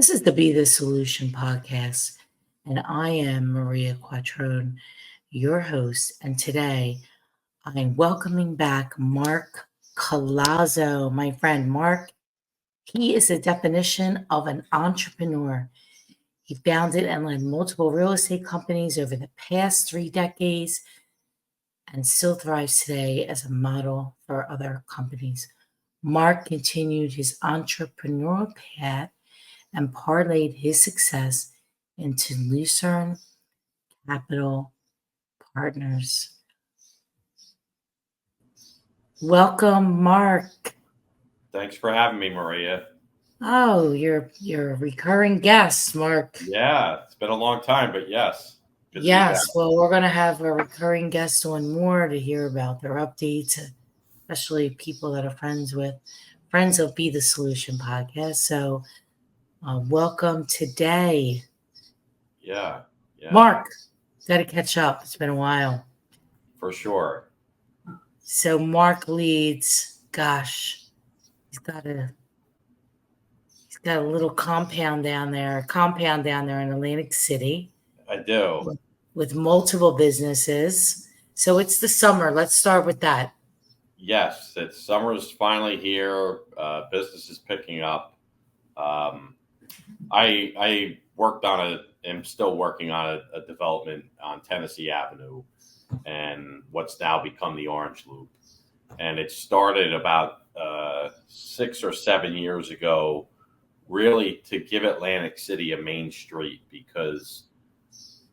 This is the Be the Solution podcast, and I am Maria Quattrone, your host. And today I'm welcoming back Mark Callazzo, my friend Mark. He is the definition of an entrepreneur. He founded and led multiple real estate companies over the past 3 decades and still thrives today as a model for other companies. Mark continued his entrepreneurial path and parlayed his success into Lucerne Capital Partners. Welcome, Mark. Thanks for having me, Maria. Oh, you're a recurring guest, Mark. Yeah, it's been a long time, but yes. Good to be back. Yes, well, we're going to have a recurring guest on more to hear about their updates, especially people that are friends of Be the Solution podcast. So, welcome today. Yeah. Mark, got to catch up. It's been a while. For sure. So Mark leads, he's got a little compound down there in Atlantic City. I do. With multiple businesses. So it's the summer. Let's start with that. Yes, summer's finally here. Business is picking up. I worked on am still working on a development on Tennessee Avenue and what's now become the Orange Loop. And it started about 6 or 7 years ago, really to give Atlantic City a main street, because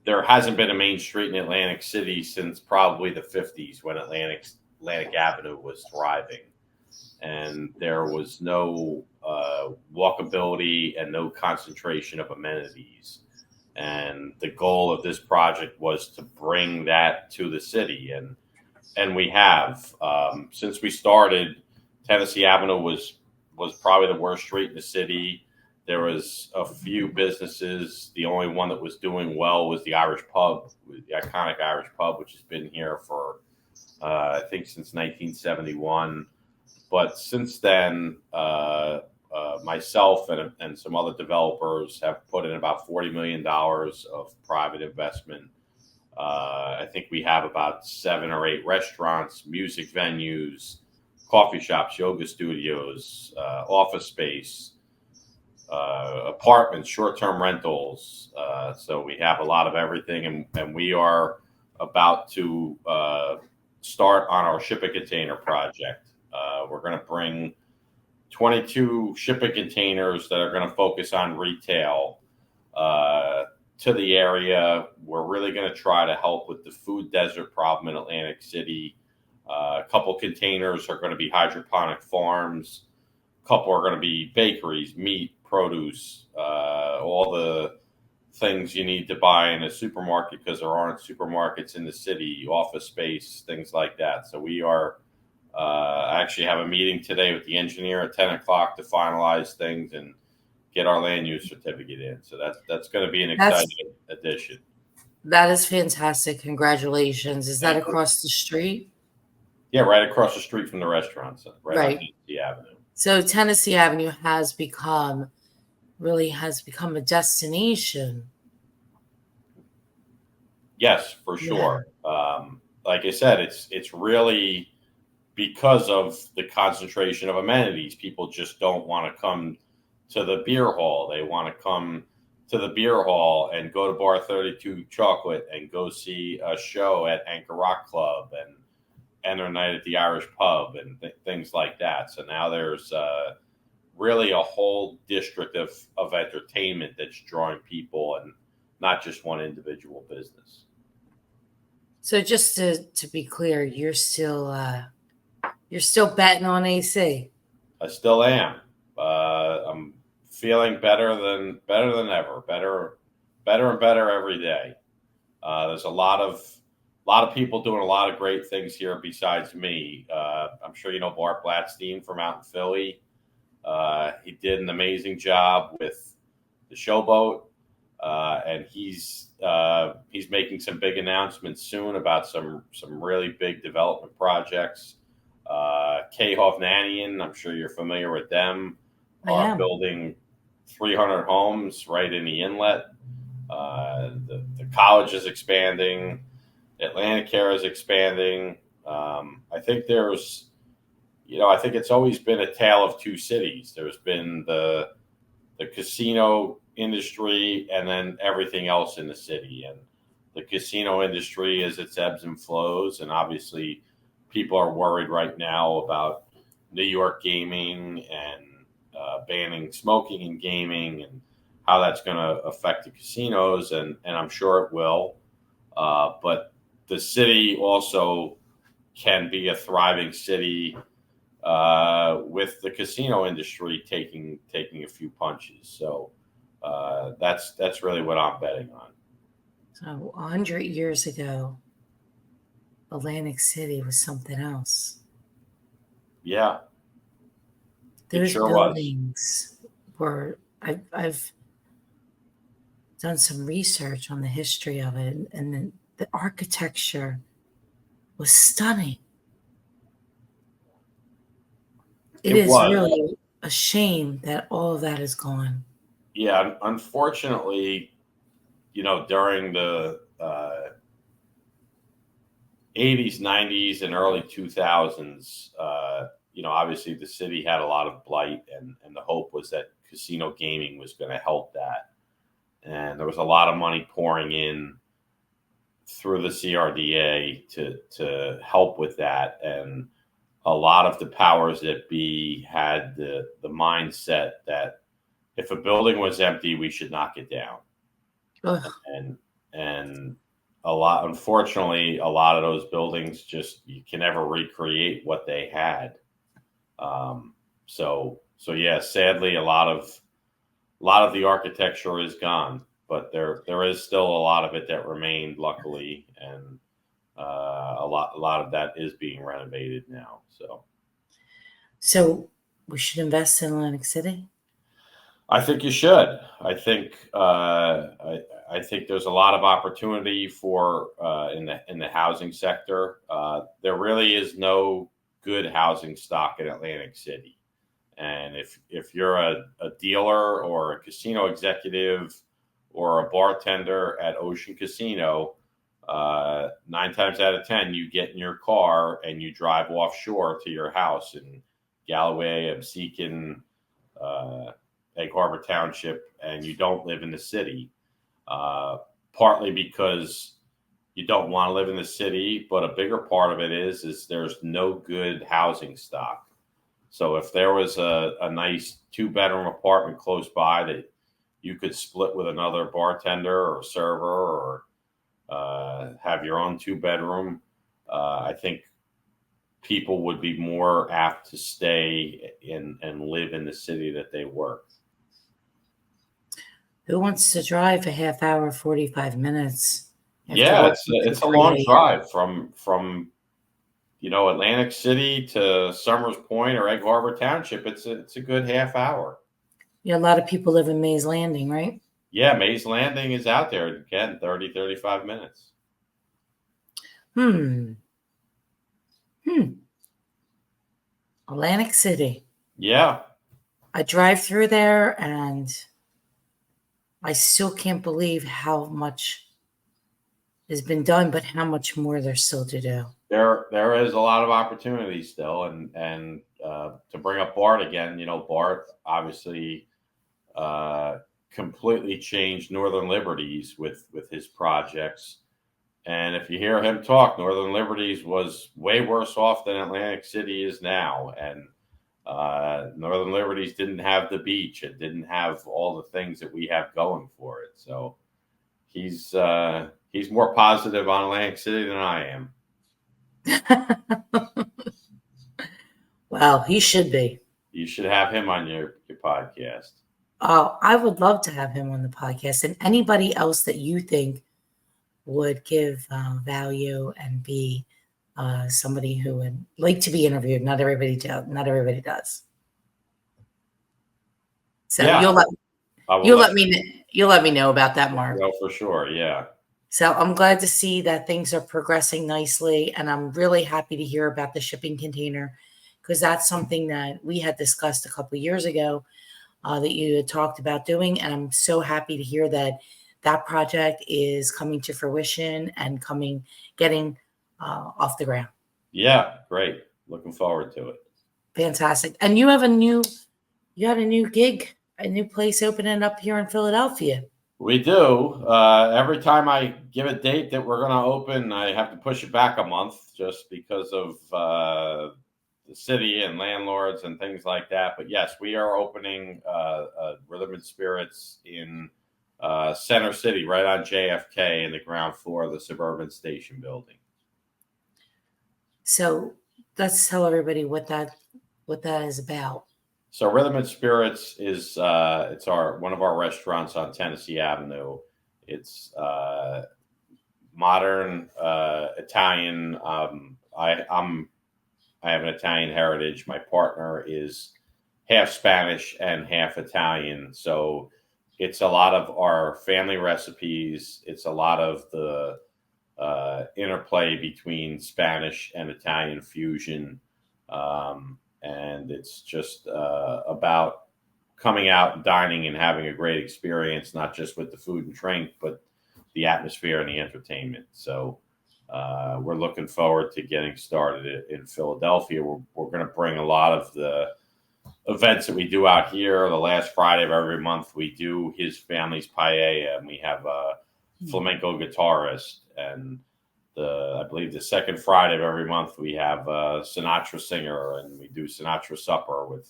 there hasn't been a main street in Atlantic City since probably the 50s, when Atlantic Avenue was thriving. And there was no walkability and no concentration of amenities. And the goal of this project was to bring that to the city. And we have. Since we started, Tennessee Avenue was probably the worst street in the city. There was a few businesses. The only one that was doing well was the Irish Pub, the iconic Irish Pub, which has been here for, I think, since 1971. But since then, myself and some other developers have put in about $40 million of private investment. I think we have about 7 or 8 restaurants, music venues, coffee shops, yoga studios, office space, apartments, short-term rentals. So we have a lot of everything, and we are about to start on our shipping container project. We're going to bring 22 shipping containers that are going to focus on retail to the area. We're really going to try to help with the food desert problem in Atlantic City. A couple containers are going to be hydroponic farms. A couple are going to be bakeries, meat, produce, all the things you need to buy in a supermarket, because there aren't supermarkets in the city, office space, things like that. So we are actually have a meeting today with the engineer at 10 o'clock to finalize things and get our land use certificate in. So that's going to be an exciting addition. That is fantastic. Congratulations. Is that across the street? Yeah, right across the street from the restaurants, right on Tennessee Avenue. So Tennessee Avenue has become a destination. Yes, for sure. Yeah. Like I said, it's really because of the concentration of amenities. People just don't want to come to the beer hall. They want to come to the beer hall and go to Bar 32 Chocolate and go see a show at Anchor Rock Club and end their night at the Irish Pub and things like that. So now there's really a whole district of entertainment that's drawing people, and not just one individual business. So just to be clear, you're still betting on AC. I still am. I'm feeling better than ever. Better and better every day. There's a lot of people doing a lot of great things here besides me. I'm sure you know Bart Blatstein from out in Philly. He did an amazing job with the Showboat, and he's making some big announcements soon about some really big development projects. K. Hovnanian, I'm sure you're familiar with them, are building 300 homes right in the inlet. The college is expanding. Atlantic Care is expanding. I think I think it's always been a tale of two cities. There's been the casino industry and then everything else in the city. And the casino industry is its ebbs and flows. And obviously, people are worried right now about New York gaming and banning smoking in gaming and how that's going to affect the casinos. And I'm sure it will. But the city also can be a thriving city with the casino industry taking a few punches. So that's really what I'm betting on. So 100 years ago, Atlantic City was something else. Yeah, Those sure buildings were. I've done some research on the history of it, and the architecture was stunning. It is was really a shame that all of that is gone. Yeah, unfortunately, during the 80s, 90s, and early 2000s, obviously the city had a lot of blight, and the hope was that casino gaming was going to help that. And there was a lot of money pouring in through the CRDA to help with that. And a lot of the powers that be had the mindset that if a building was empty, we should knock it down. Ugh. And unfortunately, a lot of those buildings you can never recreate what they had. So yeah, sadly, a lot of the architecture is gone, but there is still a lot of it that remained, luckily, and a lot of that is being renovated now. So we should invest in Atlantic City? I think you should. I think there's a lot of opportunity for in the housing sector. There really is no good housing stock in Atlantic City, and if you're a dealer or a casino executive or a bartender at Ocean Casino, 9 times out of 10 you get in your car and you drive offshore to your house in Galloway, Absecon, Egg Harbor Township, and you don't live in the city, partly because you don't want to live in the city, but a bigger part of it is there's no good housing stock. So if there was a nice 2-bedroom apartment close by that you could split with another bartender or server, or have your own 2-bedroom, I think people would be more apt to stay in and live in the city that they work. Who wants to drive a half hour, 45 minutes? Yeah, it's a long drive from Atlantic City to Summers Point or Egg Harbor Township. It's a good half hour. Yeah, a lot of people live in Mays Landing, right? Yeah, Mays Landing is out there again, 30, 35 minutes. Atlantic City. Yeah. I drive through there and I still can't believe how much has been done, but how much more there's still to do. There is a lot of opportunity still, and to bring up Bart again, Bart obviously completely changed Northern Liberties with his projects. And if you hear him talk, Northern Liberties was way worse off than Atlantic City is now. And Northern Liberties didn't have the beach. It didn't have all the things that we have going for it. So he's more positive on Atlantic City than I am. Well, he should be. You should have him on your podcast. Oh, I would love to have him on the podcast, and anybody else that you think would give value and be somebody who would like to be interviewed. Not everybody does. So yeah, you'll let me know about that, Mark. No, for sure. Yeah. So I'm glad to see that things are progressing nicely, and I'm really happy to hear about the shipping container, because that's something that we had discussed a couple of years ago. that you had talked about doing. And I'm so happy to hear that that project is coming to fruition and getting off the ground. Yeah, great. Looking forward to it. Fantastic. And you had a new gig, a new place opening up here in Philadelphia. We do. Every time I give a date that we're going to open, I have to push it back a month just because of the city and landlords and things like that. But yes, we are opening Rhythm and Spirits in Center City, right on JFK, in the ground floor of the Suburban Station building. So let's tell everybody what that is about. So Rhythm and Spirits is it's one of our restaurants on Tennessee Avenue. It's modern Italian. I have an Italian heritage. My partner is half Spanish and half Italian, so it's a lot of our family recipes. It's a lot of the interplay between Spanish and Italian fusion. And it's just about coming out and dining and having a great experience, not just with the food and drink, but the atmosphere and the entertainment. So we're looking forward to getting started in Philadelphia. We're going to bring a lot of the events that we do out here. The last Friday of every month, we do his family's paella, and we have a flamenco guitarist. And I believe the second Friday of every month, we have a Sinatra singer, and we do Sinatra supper with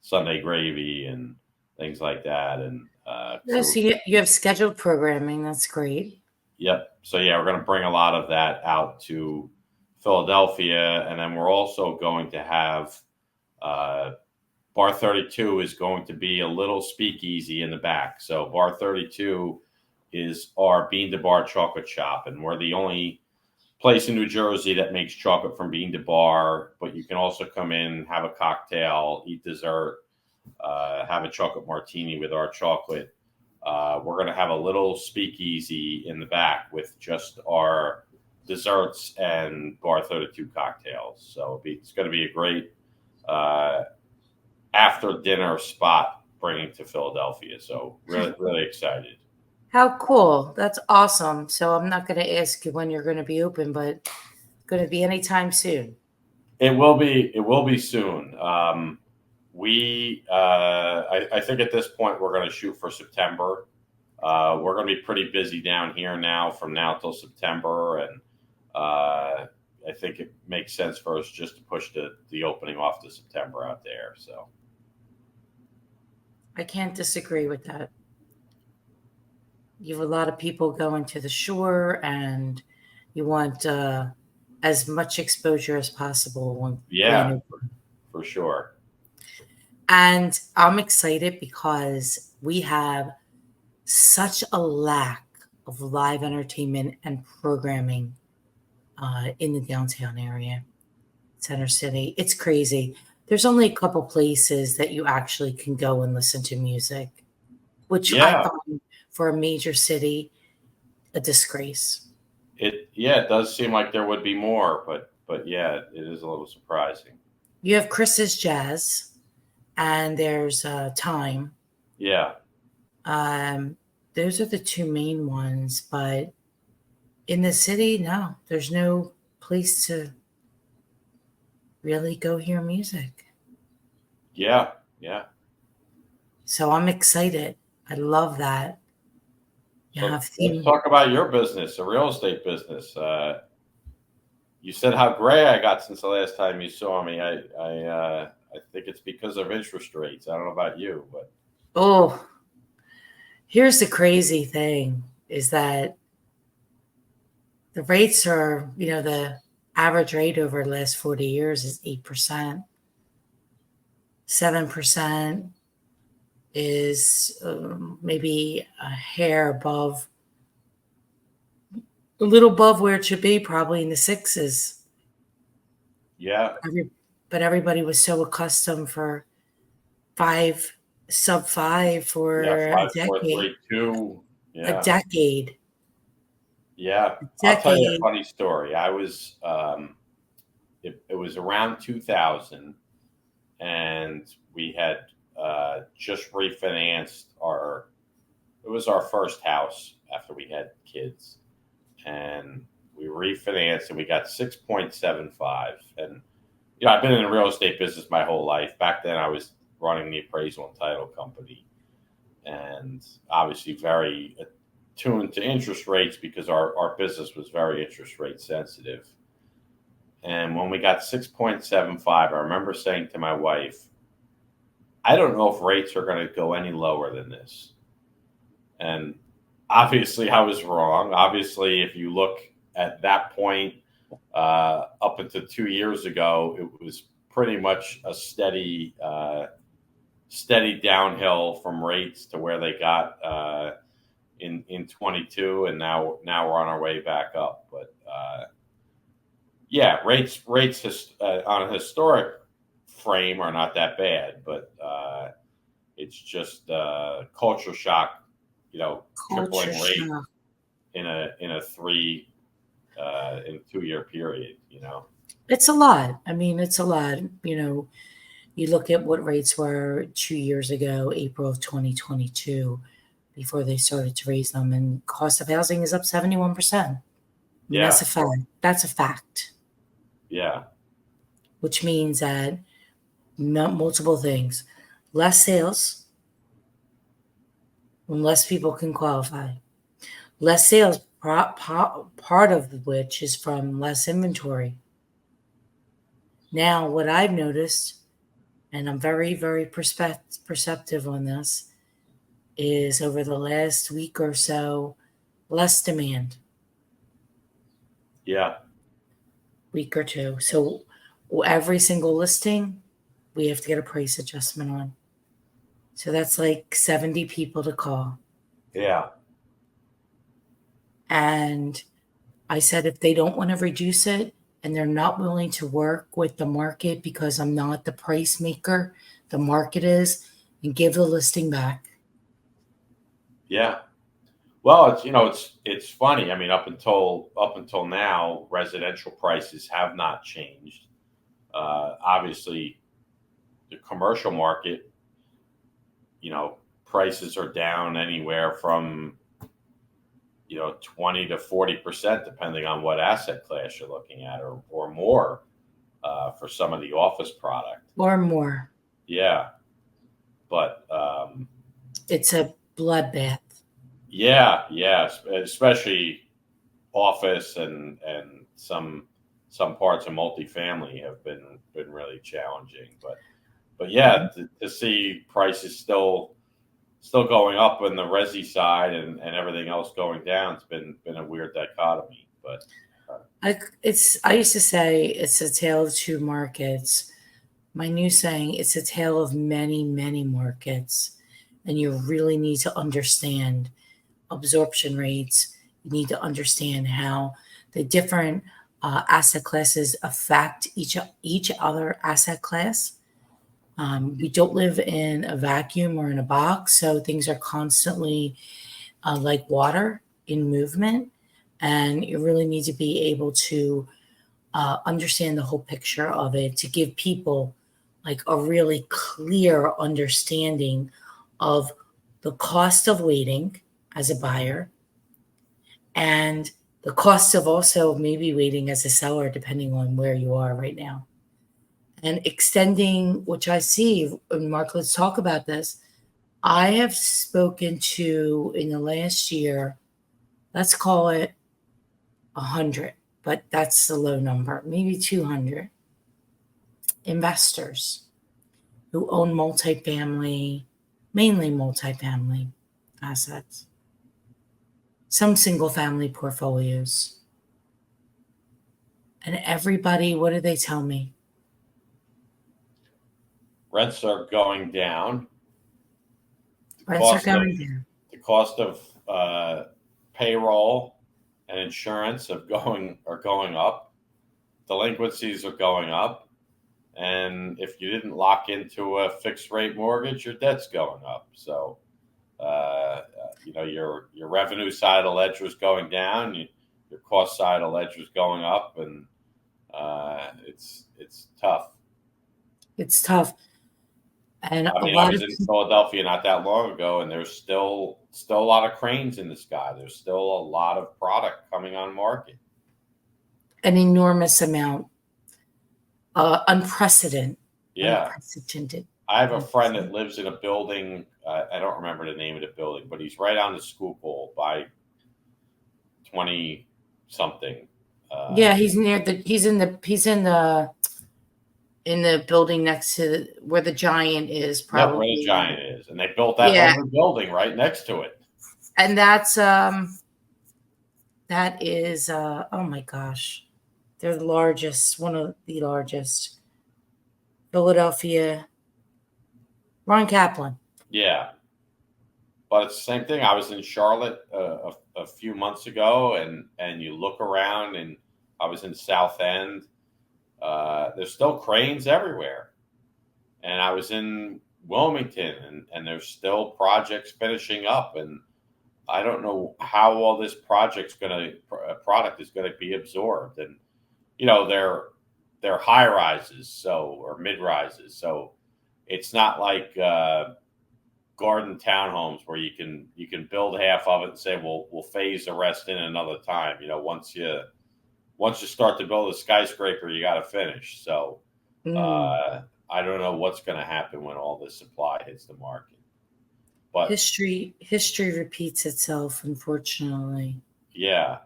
Sunday gravy and things like that. And so you have scheduled programming. That's great. Yep. So yeah, we're going to bring a lot of that out to Philadelphia, and then we're also going to have Bar 32 is going to be a little speakeasy in the back. So Bar 32 is our bean to bar chocolate shop, and we're the only place in New Jersey that makes chocolate from bean to bar. But you can also come in, have a cocktail, eat dessert, have a chocolate martini with our chocolate. We're going to have a little speakeasy in the back with just our desserts and Bar 32 cocktails. So it's going to be a great after dinner spot bringing to Philadelphia. So really, really excited. How cool. That's awesome. So I'm not going to ask you when you're going to be open, but it's going to be anytime soon. It will be soon. I think at this point we're going to shoot for September. We're going to be pretty busy down here now from now till September. And I think it makes sense for us just to push the opening off to September out there. So I can't disagree with that. You have a lot of people going to the shore, and you want as much exposure as possible. Yeah, for sure. And I'm excited because we have such a lack of live entertainment and programming in the downtown area, Center City. It's crazy. There's only a couple places that you actually can go and listen to music, which I find for a major city a disgrace. It does seem like there would be more, but yeah, it is a little surprising. You have Chris's Jazz, and there's Time. Yeah. Those are the two main ones, but in the city, no, there's no place to really go hear music. Yeah. So I'm excited. I love that. Let's talk about your business, a real estate business. You said how gray I got since the last time you saw me. I think it's because of interest rates. I don't know about you, but here's the crazy thing: is that the rates are, the average rate over the last 40 years is 8%. 7% is maybe a hair above, a little above where it should be, probably in the sixes. Yeah. But everybody was so accustomed for sub 5 for a decade. 4, 3, 2. Yeah. A decade. Yeah. I'll tell you a funny story. I was, it was around 2000, and we had just refinanced it was our first house after we had kids. And we refinanced and we got 6.75. And, I've been in the real estate business my whole life. Back then I was running the appraisal and title company, and obviously very attuned to interest rates because our business was very interest rate sensitive. And when we got 6.75, I remember saying to my wife, I don't know if rates are going to go any lower than this. And obviously I was wrong. Obviously, if you look at that point, up until 2 years ago, it was pretty much a steady downhill from rates to where they got in 22, and now we're on our way back up. But rates on a historic frame are not that bad, but it's just culture shock, tripling rate in a 2 year period. It's a lot. I mean, it's a lot. You look at what rates were 2 years ago, April of 2022, before they started to raise them, and cost of housing is up 71%. Yeah. That's a fact. That's a fact. Yeah. Which means that multiple things: less sales, when less people can qualify. Less sales, part of which is from less inventory. Now, what I've noticed, and I'm very, very perceptive on this, is over the last week or so, less demand. Yeah. Week or two. So every single listing, we have to get a price adjustment on. So that's like 70 people to call. Yeah. And I said, if they don't want to reduce it and they're not willing to work with the market because I'm not the price maker, the market is, and give the listing back. Yeah. Well, it's funny. I mean, up until now, residential prices have not changed. Obviously, the commercial market, prices are down anywhere from 20 to 40%, depending on what asset class you're looking at, or more for some of the office product. Or more. Yeah, but it's a bloodbath. Yeah, especially office and some parts of multifamily have been really challenging. But yeah, to see prices still going up on the resi side and everything else going down, it's been a weird dichotomy. But I used to say it's a tale of two markets. My new saying, it's a tale of many, many markets. And you really need to understand absorption rates. You need to understand how the different asset classes affect each other asset class. We don't live in a vacuum or in a box, so things are constantly like water in movement, and you really need to be able to understand the whole picture of it to give people like a really clear understanding of the cost of waiting as a buyer and the cost of also maybe waiting as a seller, depending on where you are right now. And extending, which I see, and Mark, let's talk about this. I have spoken to, in the last year, let's call it 100, but that's the low number, maybe 200 investors who own multifamily, mainly multifamily assets, some single family portfolios. And everybody, what do they tell me? Rents are going down. Rents are going down. The cost of payroll and insurance are going up. Delinquencies are going up. And if you didn't lock into a fixed rate mortgage, your debt's going up. So, your revenue side of the ledger is going down. Your cost side of the ledger is going up, and it's tough. It's tough. And I a mean, I lot was of in people, Philadelphia not that long ago, and there's still a lot of cranes in the sky. There's still a lot of product coming on market. an enormous amount, unprecedented, Yeah, unprecedented. I have a friend that lives in a building. I don't remember the name of the building, but he's right on the Schuylkill by 20 something. Yeah, he's near the. He's in the building next to where the giant is, Yep, where the probably. giant is, and they built that whole Yeah, new building right next to it. and that is oh my gosh, they're the largest, one of the largest. Philadelphia, Ron Kaplan. Yeah, but it's the same thing. I was in Charlotte a few months ago, and you look around, and I was in South End. There's still cranes everywhere, and I was in Wilmington, and there's still projects finishing up, and I don't know how all this product is gonna be absorbed, and they're high rises, or mid rises, so it's not like garden townhomes where you can build half of it and say we'll phase the rest in another time. Once you start to build a skyscraper, you got to finish. So Mm. I don't know what's going to happen when all this supply hits the market. But History repeats itself, unfortunately. yeah,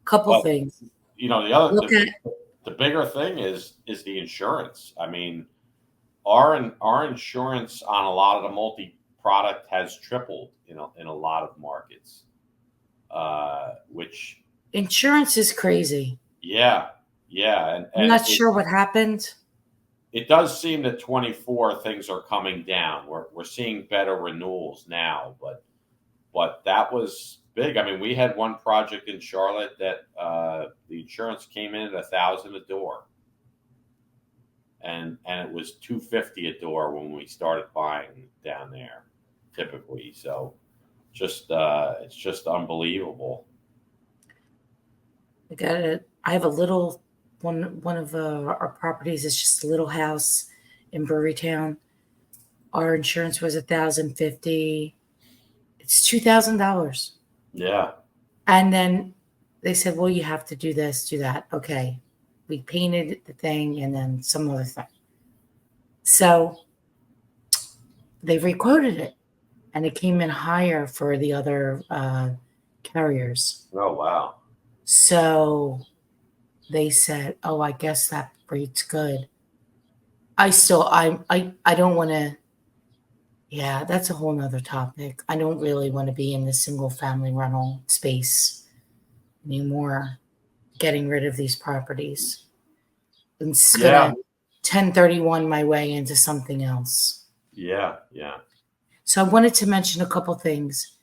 Couple but things. the other Look at the bigger thing is the insurance. I mean, our insurance on a lot of the multi product has tripled in a lot of markets, which insurance is crazy. yeah, yeah, I'm and not sure what happened. it does seem that 24 things are coming down. We're seeing better renewals now, but that was big. I mean, we had one project in Charlotte that the insurance came in at 1,000 a door, and it was 250 a door when we started buying down there, typically. So it's just unbelievable. I got it. I have a little one of our properties is just a little house in Brewerytown. Our insurance was 1,050. It's $2,000. Yeah, And then they said, well, you have to do this, do that. Okay. We painted the thing and then some other thing. So they requoted it and it came in higher for the other carriers. oh wow, So they said, oh, I guess that rate's good. I don't want to, yeah, that's a whole nother topic. I don't really want to be in the single family rental space anymore, getting rid of these properties. I'm just yeah, gonna 1031 my way into something else. yeah, yeah, So I wanted to mention a couple things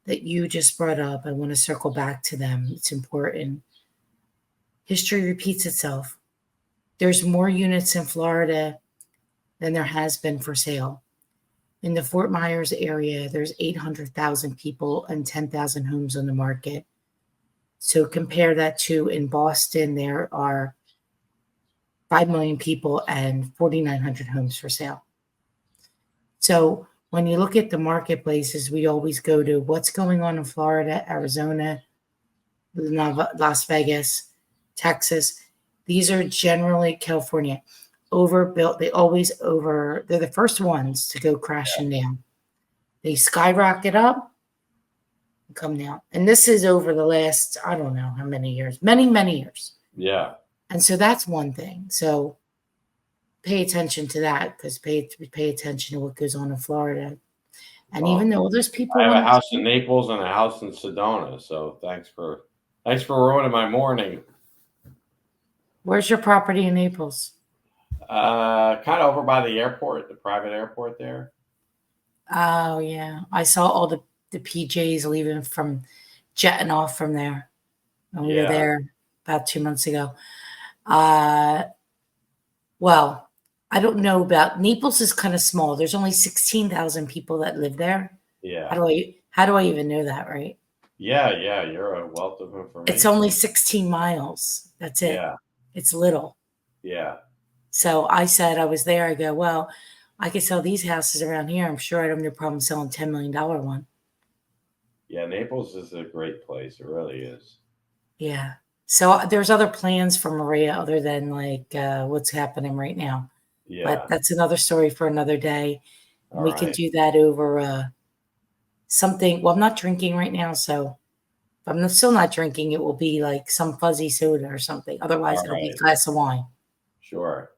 that you just brought up. I want to circle back to them. It's important. History repeats itself. There's more units in Florida than there has been for sale. In the Fort Myers area, there's 800,000 people and 10,000 homes on the market. So compare that to in Boston, there are 5 million people and 4,900 homes for sale. So when you look at the marketplaces, we always go to what's going on in Florida, Arizona, Las Vegas, Texas. These are generally California overbuilt. They're the first ones to go crashing down. They skyrocket up and come down. And this is over the last, I don't know how many years, many, many years. yeah. And so that's one thing. So pay attention to that because pay attention to what goes on in Florida. And even Well, though there's I people have a want house to, in Naples and a house in Sedona, so thanks for ruining my morning. where's your property in Naples? Kind of over by the airport, the private airport there. Oh yeah, I saw all the PJs leaving from jetting off from there when we were Yeah, there about 2 months ago. Uh, well, I don't know about Naples is kind of small. There's only 16,000 people that live there. yeah, How do I even know that, right? yeah, yeah. You're a wealth of It's information. only 16 miles. That's it. Yeah, It's little. yeah, So I said I was there. I go, well, I could sell these houses around here. I'm sure I don't have no problem selling $10 million one. Yeah, Naples is a great place. It really is. Yeah. So there's other plans for Maria other than like what's happening right now. But Yeah. that's another story for another day. And All we can right. do that over something. Well, I'm not drinking right now, so if I'm still not drinking, it will be like some fuzzy soda or something. Otherwise, All it'll be a right. glass of wine. Sure.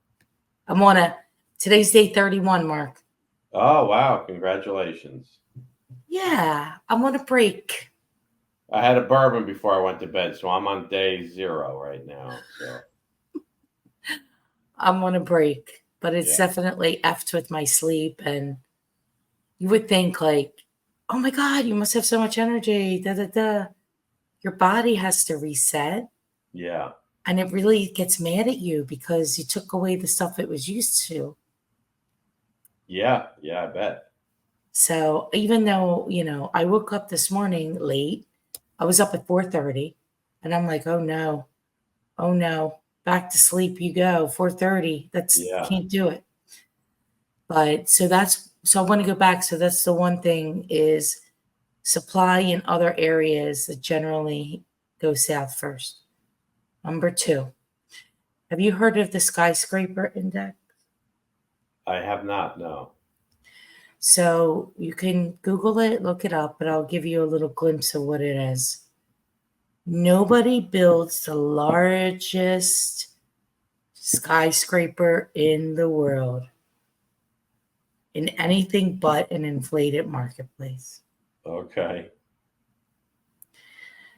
I'm on today's day 31, Mark. Oh, wow. Congratulations. Yeah, I'm on a break. I had a bourbon before I went to bed, so I'm on day 0 right now. So, I'm on a break, but it's yeah. definitely effed with my sleep. And you would think like, oh my God, you must have so much energy. Da, da, da. Your body has to reset. Yeah. And it really gets mad at you because you took away the stuff it was used to. Yeah. Yeah, I bet. So even though, I woke up this morning late, I was up at 4:30 and I'm like, oh no, oh no, back to sleep you go, 4:30. That's Yeah. can't do it. But so I want to go back. So that's the one thing is supply in other areas that generally go south first. Number two, have you heard of the skyscraper index? I have not. No. So you can Google it, look it up, but I'll give you a little glimpse of what it is. Nobody builds the largest skyscraper in the world in anything but an inflated marketplace. Okay.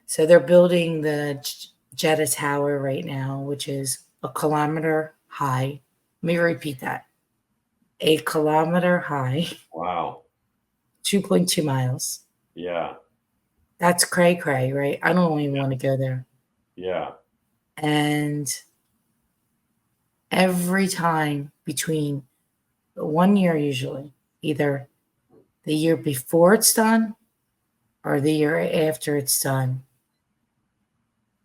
So they're building the Jeddah Tower right now, which is a kilometer high. Let me repeat that. A kilometer high, Wow. 2.2 miles. Yeah. That's cray cray, right? I don't even Yeah. want to go there. Yeah. And every time between 1 year, usually, either the year before it's done or the year after it's done,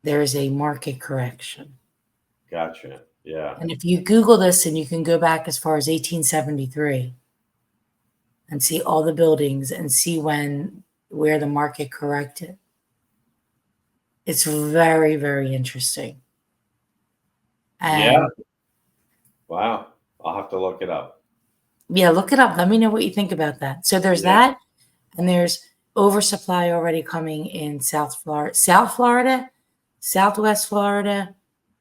there is a market correction. Gotcha. Yeah. And if you Google this and you can go back as far as 1873 and see all the buildings and see where the market corrected, it's very, very interesting. Yeah. And Wow. I'll have to look it up. yeah, look it up. Let me know what you think about that. So there's Yeah. that, and there's oversupply already coming in South Florida, Southwest Florida,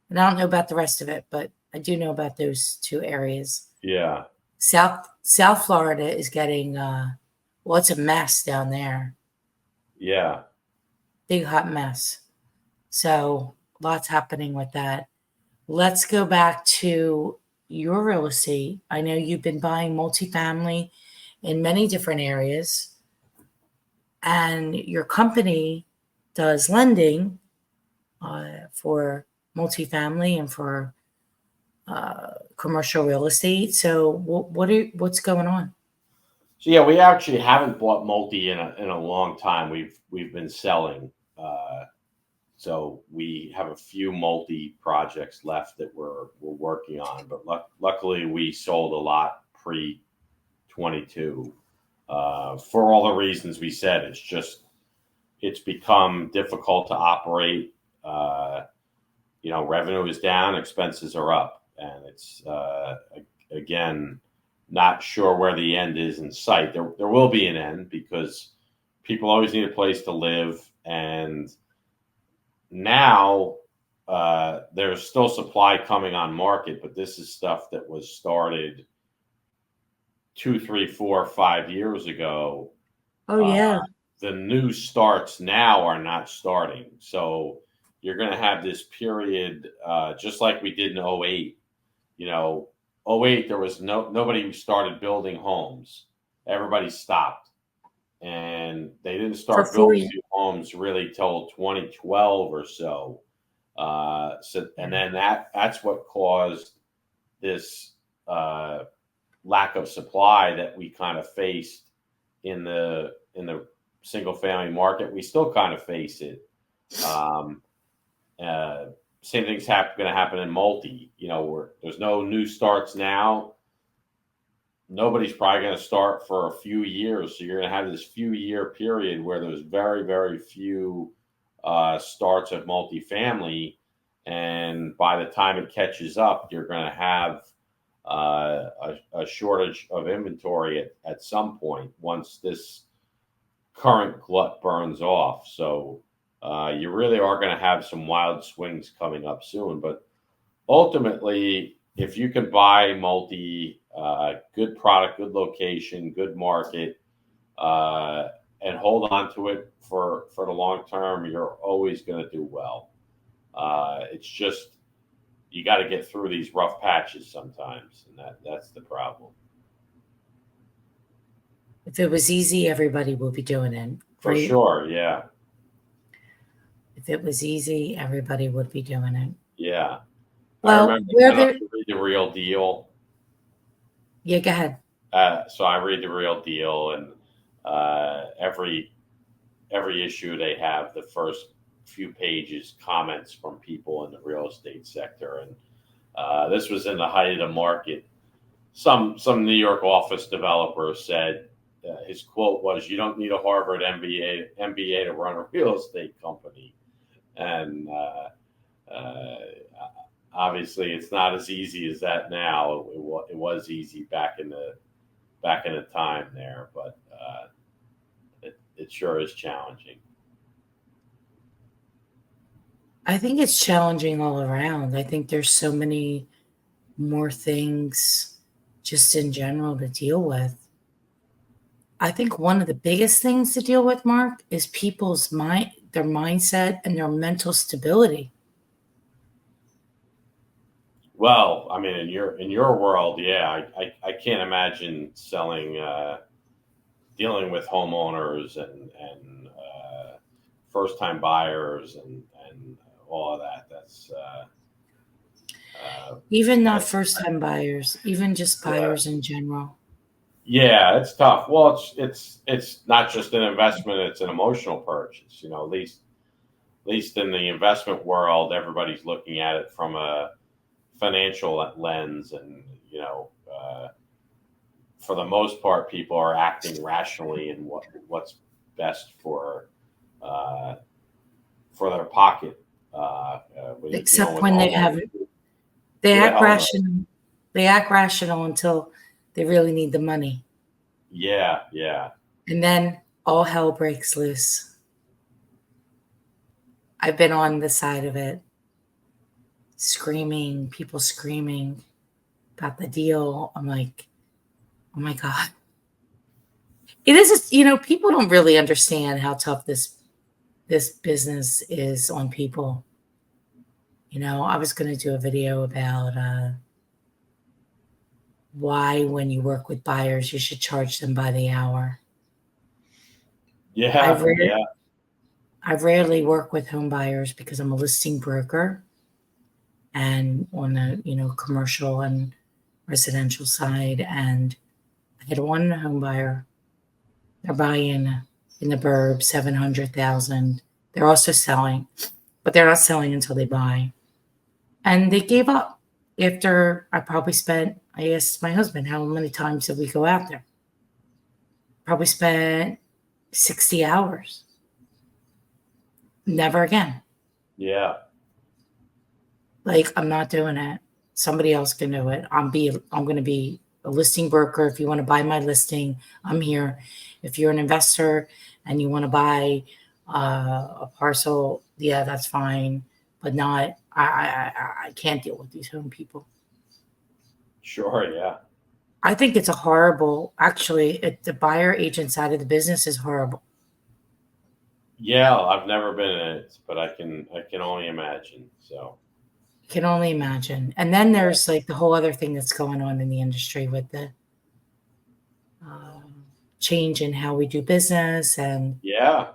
and I don't know about the rest of it, but I do know about those two areas. Yeah. South Florida is getting well, it's a mess down there, Yeah. big hot mess. So lots happening with that. Let's go back to your real estate. I know you've been buying multifamily in many different areas, and your company does lending for multifamily and for commercial real estate. So what's going on? So yeah, we actually haven't bought multi in a long time. We've been selling. So we have a few multi projects left that we're working on, but luckily we sold a lot pre 22 for all the reasons we said. It's become difficult to operate. Revenue is down, expenses are up, and it's again not sure where the end is in sight. There will be an end because people always need a place to live, and now there's still supply coming on market, but this is stuff that was started 2, 3, 4, 5 years ago. Oh Uh, yeah. the new starts now are not starting. So you're going to have this period, just like we did in '08. '08, there was nobody who started building homes. Everybody stopped. And they didn't For start four building years. new homes really till 2012 or so. And Yeah. then that's what caused this lack of supply that we kind of faced in the single family market. We still kind of face it. Um, uh, Same thing's going to happen in multi. Where there's no new starts now. nobody's probably going to start for a few years. So you're going to have this few year period where there's very, very few starts of multifamily. And by the time it catches up, you're going to have a shortage of inventory at some point once this current glut burns off. So you really are going to have some wild swings coming up soon. But ultimately, if you can buy good product, good location, good market, uh, and hold on to it for the long term, you're always going to do well. It's just you got to get through these rough patches sometimes, and that's the problem. If it was easy, everybody would be doing it. For Right? sure, yeah. If it was easy, everybody would be doing it. Yeah. I Well, remember where I don't know there, if you read The Real Deal. yeah, go ahead. So I read The Real Deal, and every issue they have the first few pages comments from people in the real estate sector, and this was in the height of the market. Some New York office developer said his quote was, "You don't need a Harvard MBA to run a real estate company," and uh, obviously it's not as easy as that now. It was easy back in the time there, but it sure is challenging. I think it's challenging all around. I think there's so many more things just in general to deal with. I think one of the biggest things to deal with, Mark, is people's their mindset and their mental stability. Well, I mean, in your world, yeah, I can't imagine dealing with homeowners and first time buyers and all of that. Even not That's first time buyers, even just yeah. buyers in general. Yeah, it's tough. Well, it's not just an investment; it's an emotional purchase. You know, at least in the investment world, everybody's looking at it from a financial lens, and for the most part, people are acting rationally in what's best uh, for their pocket. When you're dealing Except with when homeowners, they who the act hell knows? rational. They act rational until they really need the money. Yeah, yeah, And then all hell breaks loose. I've been on the side of it, screaming, people screaming about the deal. I'm like, oh my God. It is, people don't really understand how tough this business is on people. I was going to do a video about why, when you work with buyers, you should charge them by the hour. I yeah, rare, yeah, I rarely work with home buyers because I'm a listing broker, and on the commercial and residential side. And I had one home buyer. They're buying in the burb 700,000. They're also selling, but they're not selling until they buy. And they gave up after I asked my husband, how many times did we go out there? Probably spent 60 hours. Never again. yeah. Like, I'm not doing it. Somebody else can do it. I'm going to be a listing broker. If you want to buy my listing, I'm here. If you're an investor and you want to buy a parcel, yeah, that's fine. But not, I can't deal with these home people. Sure, yeah. I think it's actually, the buyer agent side of the business is horrible. Yeah, I've never been in it, but I can only imagine. So Can only imagine. And then yeah, there's like the whole other thing that's going on in the industry with the um, change in how we do business and yeah,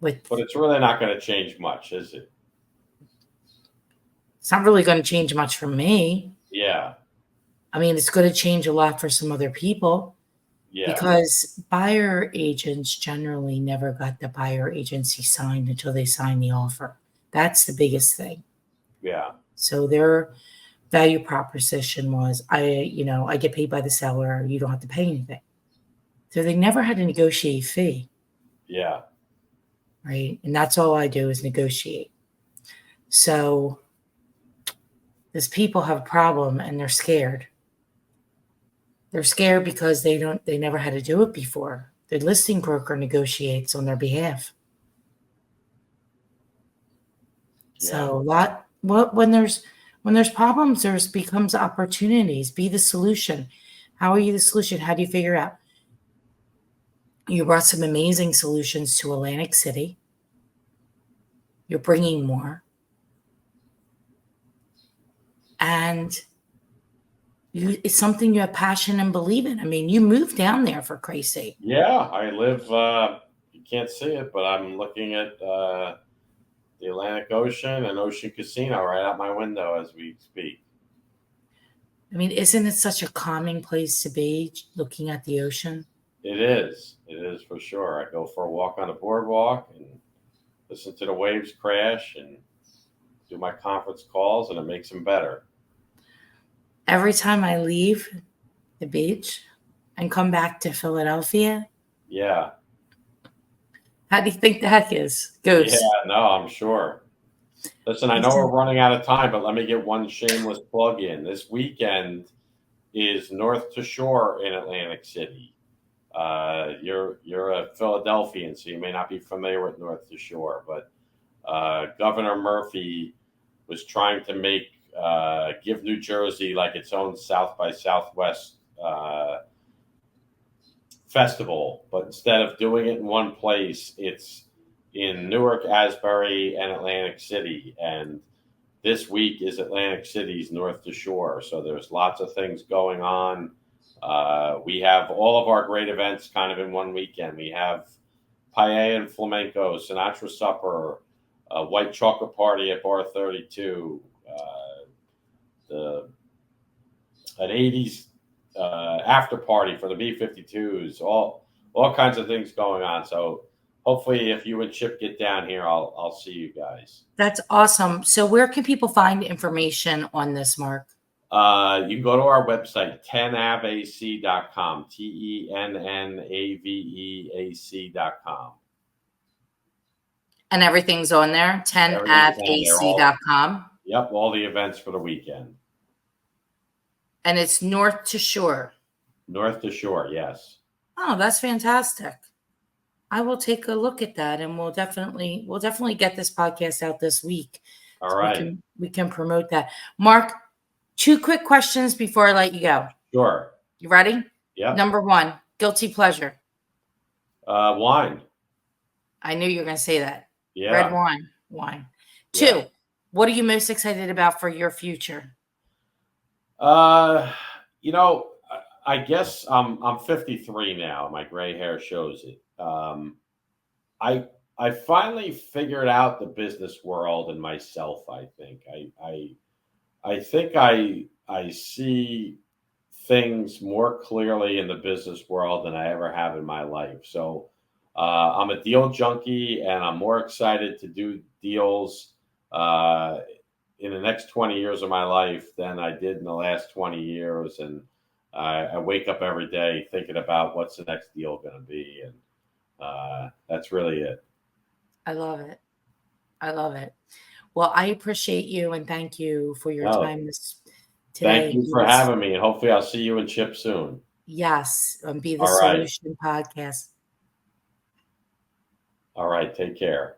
with but it's really not going to change much, is it? it's not really going to change much for me. Yeah, I mean, it's going to change a lot for some other people yeah, because buyer agents generally never got the buyer agency signed until they signed the offer. That's the biggest thing. yeah, So they're value proposition was, I get paid by the seller. You don't have to pay anything. So they never had to negotiate a fee, Yeah. right? And that's all I do is negotiate. So these people have a problem and they're scared. They're scared because they never had to do it before. The listing broker negotiates on their behalf. Yeah. So when there's problems, there's becomes opportunities. Be the solution. How are you the solution? How do you figure out? You brought some amazing solutions to Atlantic City. You're bringing more. And it's something you have passion and believe in. I mean, you moved down there for Christ's sake. Yeah. I live, you can't see it, but I'm looking at the Atlantic Ocean and Ocean Casino right out my window as we speak. I mean, isn't it such a calming place to be, looking at the ocean? It is. It is for sure. I go for a walk on the boardwalk and listen to the waves crash and do my conference calls, and it makes them better. Every time I leave the beach and come back to Philadelphia, Yeah. how do you think that goes? Yeah, no, I'm sure. Listen, I know we're running out of time, but let me get one shameless plug in. This weekend is North to Shore in Atlantic City. You're a Philadelphian, so you may not be familiar with North to Shore, but Governor Murphy was trying to give New Jersey like its own South by Southwest festival, but instead of doing it in one place, it's in Newark, Asbury, and Atlantic City. And this week is Atlantic City's North to Shore. So there's lots of things going on. We have all of our great events kind of in one weekend. We have paella and flamenco, Sinatra supper, a white chocolate party at Bar 32, an 80s after party for the B-52s, all kinds of things going on. So hopefully if you and Chip get down here, I'll see you guys. That's awesome. So where can people find information on this, Mark? You can go to our website, tenavac.com, TENNAVEAC.com. And everything's on there, 10avac.com. Yep, all the events for the weekend. And it's North to Shore. North to Shore, yes. Oh, that's fantastic. I will take a look at that, and we'll definitely get this podcast out this week. All right. We can promote that. Mark, 2 quick questions before I let you go. Sure. You ready? Yeah. Number 1, guilty pleasure. Wine. I knew you were going to say that. Yeah. Red wine. 2, Yeah. What are you most excited about for your future? I guess I'm 53 now. My gray hair shows it. I finally figured out the business world and myself. I think I think I see things more clearly in the business world than I ever have in my life. So I'm a deal junkie, and I'm more excited to do deals in the next 20 years of my life than I did in the last 20 years. And I wake up every day thinking about what's the next deal going to be. And that's really it. I love it. Well, I appreciate you and thank you for your time today. Thank you for having me, and hopefully I'll see you and Chip soon. Yes, on Be the All right. Solution podcast. All right, take care.